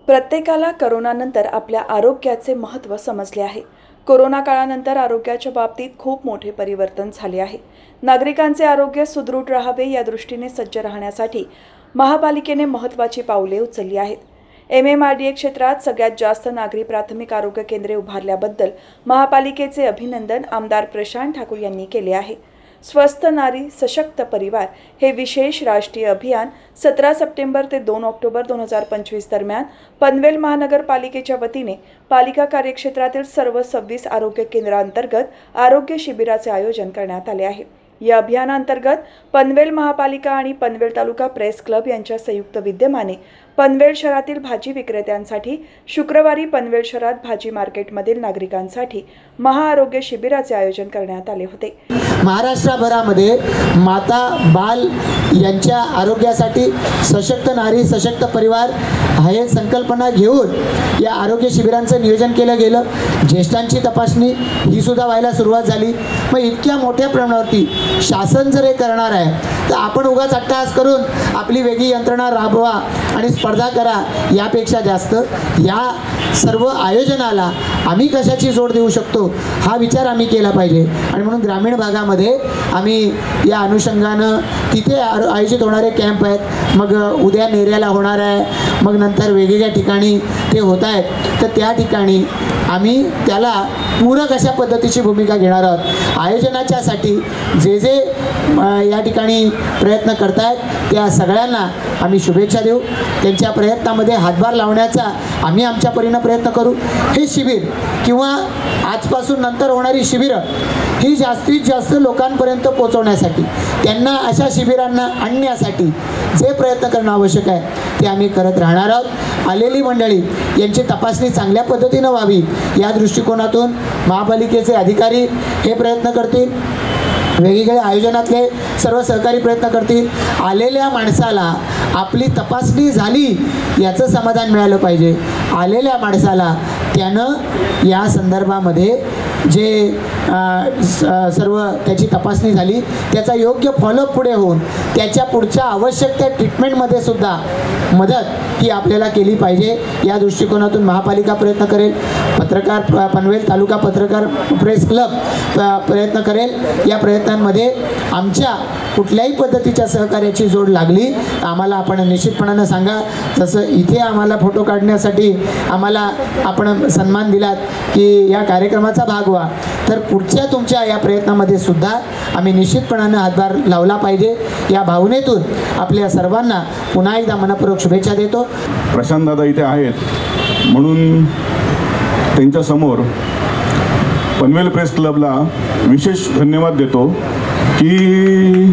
प्रत्येकाला करोनानंतर आपल्या आरोग्याचे महत्त्व समजले आहे। कोरोना काळानंतर आरोग्याच्या बाबतीत खूप मोठे परिवर्तन झाले आहे। नागरिकांचे आरोग्य सुदृढ राहावे या दृष्टीने सज्ज राहण्यासाठी महापालिकेने महत्त्वाची पावले उचलली आहेत। MMRDA क्षेत्रात सगळ्यात जास्त नागरी प्राथमिक आरोग्य केंद्रे उभारल्याबद्दल महापालिकेचे अभिनंदन आमदार प्रशांत ठाकूर यांनी केले आहे। स्वस्थ नारी सशक्त परिवार हे विशेष राष्ट्रीय अभियान 17 सप्टेंबर ते 2 ऑक्टोबर 2025 दरम्यान पनवेल महानगरपालिकेच्या वतीने पालिका कार्यक्षेत्रातील सर्व 26 आरोग्य केंद्रांतर्गत आरोग्य शिबिराचे आयोजन करण्यात आले आहे। या अभियानांतर्गत पनवेल महापालिका आणि पनवेल तालुका प्रेस क्लब यांच्या संयुक्त विद्यमाने पनवेल शहरातील भाजी विक्रेत्यांसाठी शुक्रवारी पनवेल शहरात भाजी मार्केटमधील नागरिकांसाठी महाआरोग्य शिबिराचे आयोजन करण्यात आले होते। महाराष्ट्रभरामध्ये माता बाल यांच्या आरोग्यासाठी सशक्त नारी सशक्त परिवार हे संकल्पना घेऊन या आरोग्य शिबिरांचं नियोजन केलं गेलं। ज्येष्ठांची तपासणी ही सुद्धा व्हायला सुरुवात झाली। मग इतक्या मोठ्या प्रमाणावरती शासन जर हे करणार आहे तर आपण उगाच अट्टहास करून आपली वेगळी यंत्रणा राबवा आणि स्पर्धा करा यापेक्षा जास्त या सर्व आयोजनाला आम्ही कशाची जोड देऊ शकतो हा विचार आम्ही केला पाहिजे। आणि म्हणून ग्रामीण भागामध्ये आम्ही या अनुषंगानं तिथे आयोजित होणारे कॅम्प आहेत, मग उद्या नेऱ्याला होणार आहे, मग नंतर वेगवेगळ्या ठिकाणी ते होत आहेत, तर त्या ठिकाणी आम्ही त्याला पूरक अशा पद्धतीची भूमिका घेणार आहोत। आयोजनाच्यासाठी जे जे या ठिकाणी प्रयत्न करतायत त्या सगळ्यांना आम्ही शुभेच्छा देऊ। त्यांच्या प्रयत्नामध्ये हातभार लावण्याचा आम्ही आमच्या परीने प्रयत्न करू। हे शिबिर किंवा आजपासून नंतर होणारी शिबिरं ही जास्तीत जास्त लोकांपर्यंत पोहोचवण्यासाठी, त्यांना अशा शिबिरांना आणण्यासाठी जे प्रयत्न करणं आवश्यक आहे ते आम्ही करत राहणार आहोत। आलेली मंडळी यांची तपासणी चांगल्या पद्धतीनं व्हावी या दृष्टिकोनातून महापालिकेचे अधिकारी हे प्रयत्न करतील, वेगवेगळ्या आयोजनातले सर्व सहकारी प्रयत्न करतील। आलेल्या माणसाला आपली तपासणी झाली याचं समाधान मिळालं पाहिजे। आलेल्या माणसाला त्यानं या संदर्भामध्ये जे सर्व त्याची तपासणी झाली त्याचा योग्य फॉलोअप पुढे होऊन त्याच्या पुढच्या आवश्यक त्या ट्रीटमेंटमध्ये सुद्धा मदत ही आपल्याला केली पाहिजे या दृष्टिकोनातून महापालिका प्रयत्न करेल। पत्रकार पनवेल तालुका पत्रकार प्रेस क्लब प्रयत्न करेल। या प्रयत्नांमध्ये आमच्या कुठल्याही पद्धतीच्या सहकार्याची जोड लागली आम्हाला आपण निश्चितपणानं सांगा। जसं इथे आम्हाला फोटो काढण्यासाठी आम्हाला आपण सन्मान दिलात की या कार्यक्रमाचा भाग व्हा, तर पुढच्या तुमच्या या प्रयत्नामध्ये सुद्धा आम्ही निश्चितपणानं हातभार लावला पाहिजे या भावनेतून आपल्या सर्वांना पुन्हा एकदा मनपूर्वक शुभेच्छा देतो। प्रशांत दादा इथे आहेत म्हणून त्यांच्यासमोर पनवेल प्रेस क्लबला विशेष धन्यवाद देतो की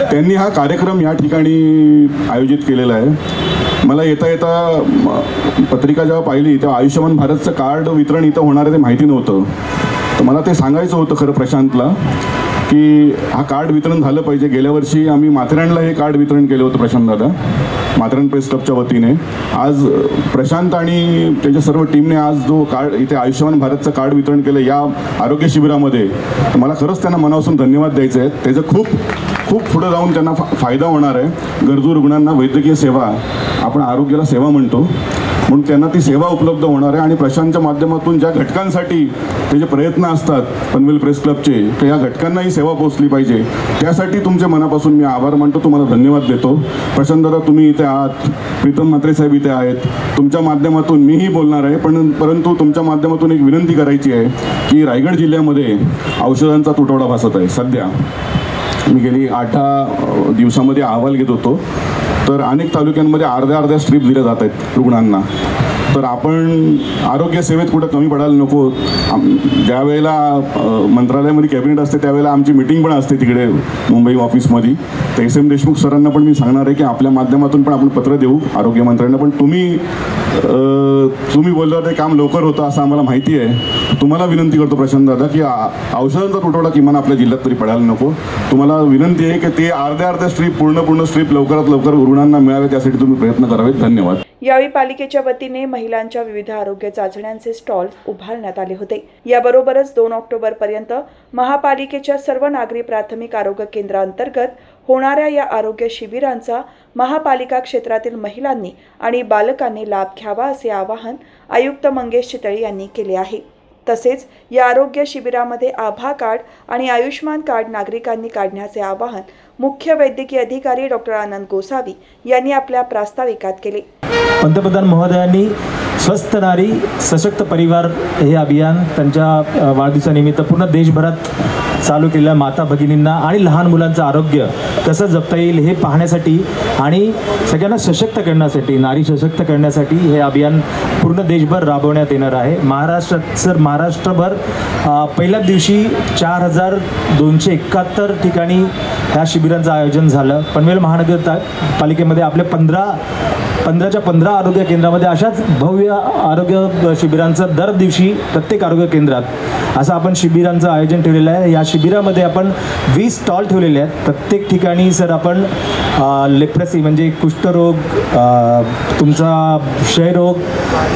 त्यांनी हा कार्यक्रम या ठिकाणी आयोजित केलेला आहे। मला येता येता पत्रिका जेव्हा पाहिली तेव्हा आयुष्यमान भारतचं कार्ड वितरण इथं होणार आहे ते माहिती नव्हतं, तर मला ते सांगायचं होतं खरं प्रशांतला की हा कार्ड वितरण झालं पाहिजे। गेल्या वर्षी आम्ही माथेरानला हे कार्ड वितरण केलं होतं प्रशांत दादा माथेरान प्रेस क्लबच्या वतीने। आज प्रशांत आणि त्याच्या सर्व टीमने आज जो कार्ड इथे आयुष्यमान भारतचं कार्ड वितरण केलं या आरोग्य शिबिरामध्ये, मला खरंच त्यांना मनापासून धन्यवाद द्यायचे आहेत। त्याचं खूप खूप पुढे जाऊन त्यांना फायदा होणार आहे। गरजू रुग्णांना वैद्यकीय सेवा आपण आरोग्याला सेवा म्हणतो म्हणून त्यांना ती सेवा उपलब्ध होणार आहे। आणि प्रशांतच्या माध्यमातून ज्या घटकांसाठी त्याचे प्रयत्न असतात पनवेल प्रेस क्लबचे तर या घटकांनाही सेवा पोहोचली पाहिजे, त्यासाठी तुमचे मनापासून मी आभार मानतो, तुम्हाला धन्यवाद देतो। प्रशांत दादा तुम्ही इथे आहात, प्रीतम म्हात्रे साहेब इथे आहेत, तुमच्या माध्यमातून मीही बोलणार आहे परंतु तुमच्या माध्यमातून एक विनंती करायची आहे की रायगड जिल्ह्यामध्ये औषधांचा तुटवडा भासत आहे। सध्या मी गेली 8 दिवसामध्ये अहवाल घेत होतो तर अनेक तालुक्यांमध्ये अर्ध्या स्ट्रीप दिल्या जात आहेत रुग्णांना, तर आपण आरोग्य सेवेत कुठं कमी पडायला नको। ज्या वेळेला मंत्रालयामध्ये कॅबिनेट असते त्यावेळेला आमची मीटिंग पण असते तिकडे मुंबई ऑफिसमध्ये, तर SM देशमुख सरांना पण मी सांगणार आहे की आपल्या माध्यमातून पण आपण पत्र देऊ आरोग्य मंत्र्यांना, पण तुम्ही बोलला ते काम लवकर होतं असं आम्हाला माहिती आहे। तुम्हाला विनंती करतो प्रशांत दादा की औषधांचा तुटवडा किमान आपल्या जिल्ह्यात तरी पडायला नको। तुम्हाला विनंती आहे की ते अर्ध्या स्ट्रीप पूर्ण स्ट्रीप लवकरात लवकर रुग्णांना मिळावे त्यासाठी तुम्ही प्रयत्न करावेत। धन्यवाद। यावेळी पालिकेच्या वतीने महिलांच्या विविध आरोग्य चाचण्यांचे स्टॉल उभारण्यात आले होते। याबरोबरच 2 ऑक्टोबरपर्यंत महापालिकेच्या सर्व नागरी प्राथमिक आरोग्य केंद्रांतर्गत होणाऱ्या या आरोग्य शिबिरांचा महापालिका क्षेत्रातील महिलांनी आणि बालकांनी लाभ घ्यावा असे आवाहन आयुक्त मंगेश चितळे यांनी केले आहे। तसेच या आरोग्य शिबिरामध्ये आभा कार्ड आणि आयुष्मान कार्ड नागरिकांनी काढण्याचे आवाहन मुख्य वैद्यकीय अधिकारी डॉक्टर आनंद गोसावी यांनी आपल्या प्रास्ताविकात केले। पंतप्रधान महोदयांनी स्वस्थ नारी सशक्त परिवार हे अभियान त्यांच्या वाढदिवसानिमित्त पूर्ण देशभरात चालू केलेल्या माता भगिनींना आणि लहान मुलांचं आरोग्य कसं जपता येईल हे पाहण्यासाठी आणि सगळ्यांना सशक्त करण्यासाठी, नारी सशक्त करण्यासाठी हे अभियान पूर्ण देशभर राबवण्यात येणार आहे। महाराष्ट्रभर पहिल्याच दिवशी 4271 ठिकाणी ह्या शिबिरांचं आयोजन झालं। पनवेल महानगरपालिकेमध्ये आपले 15च्या 15 आरोग्य केंद्रामध्ये अशाच भव्य आरोग्य शिबिरांचं दर दिवशी प्रत्येक आरोग्य केंद्रात असं आपण शिबिरांचं आयोजन ठेवलेलं आहे। या शिबिरामध्ये आपण 20 स्टॉल ठेवलेले आहेत। प्रत्येक ठिकाणी सर आपण लेप्रेसी म्हणजे कुष्ठरोग, तुमचा क्षयरोग,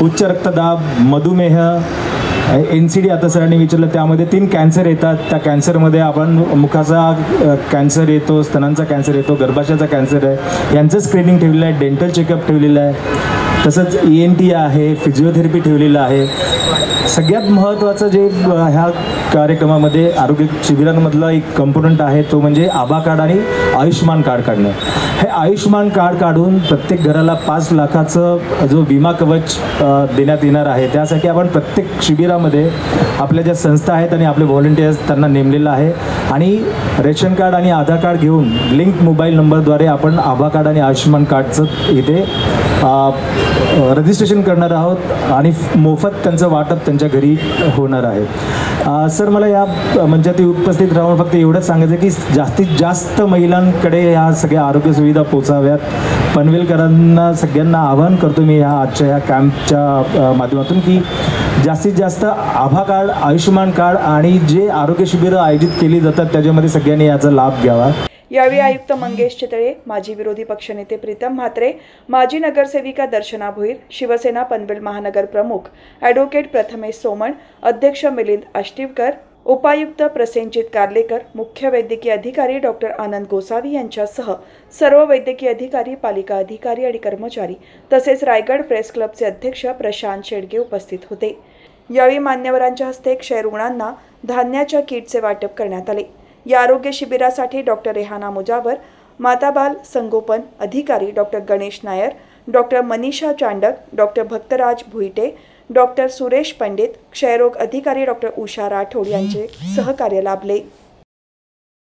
उच्च रक्तदाब, मधुमेह, NCD आता सरांनी विचारलं त्यामध्ये 3 कॅन्सर येतात। त्या कॅन्सरमध्ये आपण मुखाचा कॅन्सर येतो, स्तनांचा कॅन्सर येतो, गर्भाशयाचा कॅन्सर आहे, यांचं स्क्रीनिंग ठेवलेलं आहे, डेंटल चेकअप ठेवलेलं आहे, तसंच ENT आहे, फिजिओथेरपी ठेवलेलं आहे। सगळ्यात महत्त्वाचं जे ह्या कार्यक्रमामध्ये आरोग्य शिबिरांमधला एक कंपोनंट आहे तो म्हणजे आभा कार्ड आणि आयुष्मान कार्ड काढणं। हे आयुष्मान कार्ड काढून प्रत्येक घराला 5 लाखाचं जो विमा कवच देण्यात येणार आहे। त्यासाठी आपण प्रत्येक शिबिरामध्ये आपल्या ज्या संस्था आहेत आणि आपले व्हॉलंटियर्स त्यांना नेमलेलं आहे आणि रेशन कार्ड आणि आधार कार्ड घेऊन लिंक मोबाईल नंबरद्वारे आपण आभा कार्ड आणि आयुष्मान कार्डचं इथे रजिस्ट्रेशन करणार आहोत आणि मोफत त्यांचं वाटप त्यांच्या घरी होणार आहे। सर मला या मंचात उपस्थित राहून फक्त एवढंच सांगायचं की जास्तीत जास्त महिलांकडे ह्या सगळ्या आरोग्य सुविधा पोचाव्यात। पनवेलकरांना सगळ्यांना आवाहन करतो मी आजच्या ह्या कॅम्पच्या माध्यमातून की जास्तीत जास्त आभा कार्ड, आयुष्मान कार्ड आणि जे आरोग्य शिबिरं आयोजित केली जातात त्याच्यामध्ये सगळ्यांनी याचा लाभ घ्यावा। यावेळी आयुक्त मंगेश चितळे, माजी विरोधी पक्षनेते प्रीतम म्हात्रे, माजी नगरसेविका दर्शना भोईर, शिवसेना पनवेल महानगर प्रमुख ॲडव्होकेट प्रथमेश सोमण, अध्यक्ष मिलिंद आष्टीवकर, उपायुक्त प्रसेनजित कार्लेकर, मुख्य वैद्यकीय अधिकारी डॉक्टर आनंद गोसावी यांच्यासह सर्व वैद्यकीय अधिकारी, पालिका अधिकारी आणि कर्मचारी तसेच रायगड प्रेस क्लबचे अध्यक्ष प्रशांत शेडगे उपस्थित होते। यावेळी मान्यवरांच्या हस्ते क्षयरुग्णांना धान्याच्या किटचे वाटप करण्यात आले। या आरोग्य शिबिरासाठी डॉक्टर रेहाना मुजावर, माताबाल संगोपन अधिकारी doctor Ganesh Nair, doctor Manisha Chandak, doctor Bhaktaraj Bhuite, doctor Suresh Pandit, क्षयरोग अधिकारी डॉक्टर उषा राठोड यांचे सहकार्य लाभले।